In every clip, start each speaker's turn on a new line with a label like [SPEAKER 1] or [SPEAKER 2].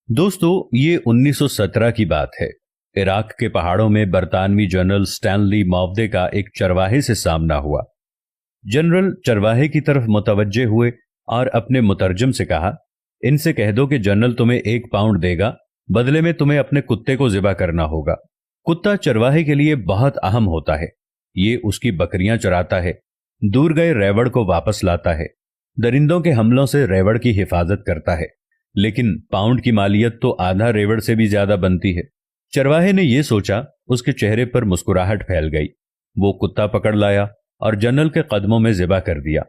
[SPEAKER 1] दोस्तों, ये 1917 की बात है। इराक के पहाड़ों में बरतानवी जनरल स्टैनली मॉवदे का एक चरवाहे से सामना हुआ। जनरल चरवाहे की तरफ मुतवज्जे हुए और अपने मुतरजम से कहा, इनसे कह दो कि जनरल तुम्हें 1 पाउंड देगा, बदले में तुम्हें अपने कुत्ते को ज़िबा करना होगा। कुत्ता चरवाहे के लिए बहुत अहम होता है। ये उसकी बकरियां चराता है, दूर गए रेवड़ को वापस लाता है, दरिंदों के हमलों से रेवड़ की हिफाजत करता है। लेकिन पाउंड की मालियत तो आधा रेवड़ से भी ज्यादा बनती है। चरवाहे ने यह सोचा, उसके चेहरे पर मुस्कुराहट फैल गई। वो कुत्ता पकड़ लाया और जनरल के कदमों में ज़िबा कर दिया।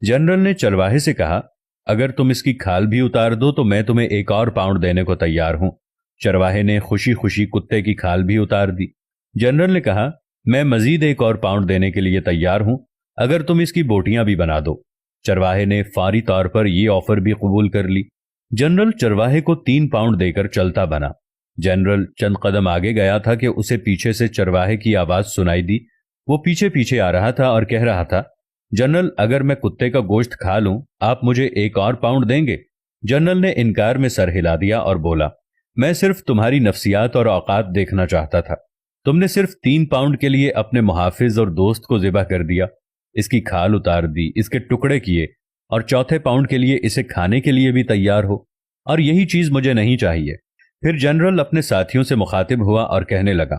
[SPEAKER 1] जनरल ने चरवाहे से कहा, अगर तुम इसकी खाल भी उतार दो तो मैं तुम्हें 1 और पाउंड देने को तैयार हूं। चरवाहे ने खुशी खुशी कुत्ते की खाल भी उतार दी। जनरल ने कहा, मैं मजीद 1 और पाउंड देने के लिए तैयार हूं, अगर तुम इसकी बोटियां भी बना दो। चरवाहे ने फौरी तौर पर यह ऑफर भी कबूल कर ली। जनरल चरवाहे को 3 पाउंड देकर चलता बना। जनरल चंद कदम आगे गया था कि उसे पीछे से चरवाहे की आवाज सुनाई दी। वो पीछे पीछे आ रहा था और कह रहा था, जनरल, अगर मैं कुत्ते का गोश्त खा लूं, आप मुझे 1 और पाउंड देंगे? जनरल ने इनकार में सर हिला दिया और बोला, मैं सिर्फ तुम्हारी नफ्सियात और औकात देखना चाहता था। तुमने सिर्फ 3 पाउंड के लिए अपने मुहाफिज और दोस्त को ज़िबा कर दिया, इसकी खाल उतार दी, इसके टुकड़े किए, और चौथे पाउंड के लिए इसे खाने के लिए भी तैयार हो, और यही चीज मुझे नहीं चाहिए। फिर जनरल अपने साथियों से मुखातिब हुआ और कहने लगा,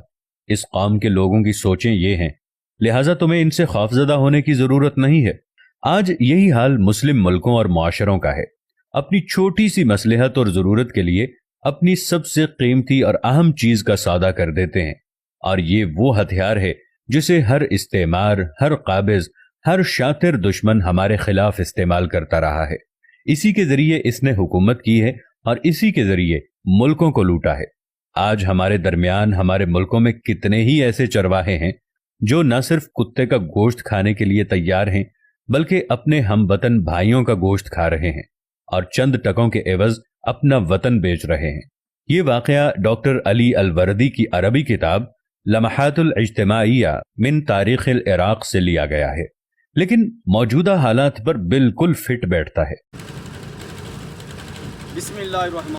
[SPEAKER 1] इस कौम के लोगों की सोचें ये हैं, लिहाजा तुम्हें इनसे खौफजदा होने की जरूरत नहीं है। आज यही हाल मुस्लिम मुल्कों और मुआशरों का है। अपनी छोटी सी मसलहत और जरूरत के लिए अपनी सबसे कीमती और अहम चीज का सौदा कर देते हैं, और ये वो हथियार है जिसे हर इस्तेमार, हर काबिज, हर शातिर दुश्मन हमारे खिलाफ इस्तेमाल करता रहा है। इसी के जरिए इसने हुकूमत की है और इसी के जरिए मुल्कों को लूटा है। आज हमारे दरमियान, हमारे मुल्कों में कितने ही ऐसे चरवाहे हैं जो न सिर्फ कुत्ते का गोश्त खाने के लिए तैयार हैं, बल्कि अपने हमवतन भाइयों का गोश्त खा रहे हैं और चंद टकों के एवज अपना वतन बेच रहे हैं। ये वाकया डॉक्टर अली अलवर्दी की अरबी किताब लम्हातुल इज्तिमाइया मिन तारीखिल इराक से लिया गया है, लेकिन मौजूदा हालात पर बिल्कुल फिट बैठता है।
[SPEAKER 2] बिस्मिल्लाहिर्रहमान